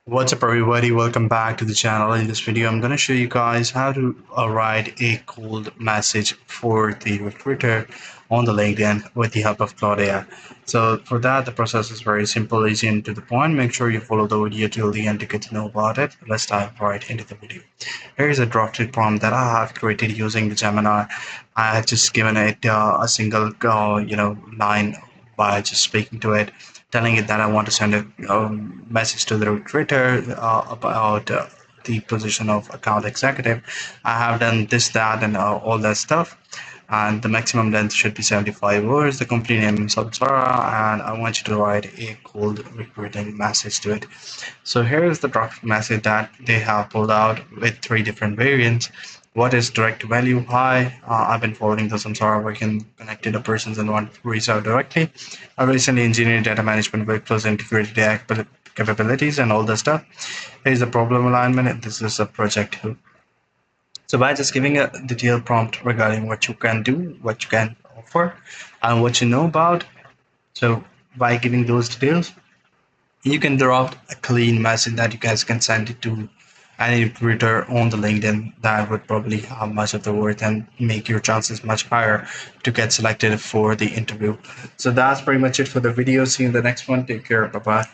What's up everybody, welcome back to the channel. In this video I'm going to show you guys how to write a cold message for the recruiter on the LinkedIn with the help of Claude. So for that the process is very simple, easy and to the point. Make sure you follow the video till the end to get to know about it. Let's dive right into the video. Here is a drafted prompt that I have created using the Gemini. I have just given it a single line by just speaking to it, telling it that I want to send a message to the recruiter about the position of account executive. I have done this, that, and all that stuff. And the maximum length should be 75 words. The company name is Samsara, and I want you to write a cold recruiting message to it. So here is the draft message that they have pulled out with 3 different variants. What is direct value? Hi, I've been following the Samsara working connected to persons and want to reach out directly. I recently engineered data management workflows, integrated AI capabilities, and all that stuff. Here's the problem alignment. This is a project. So by just giving a detailed prompt regarding what you can do, what you can offer, and what you know about. So by giving those details, you can draft a clean message that you guys can send it to any recruiter on the LinkedIn that would probably have much of the worth and make your chances much higher to get selected for the interview. So that's pretty much it for the video. See you in the next one. Take care. Bye bye.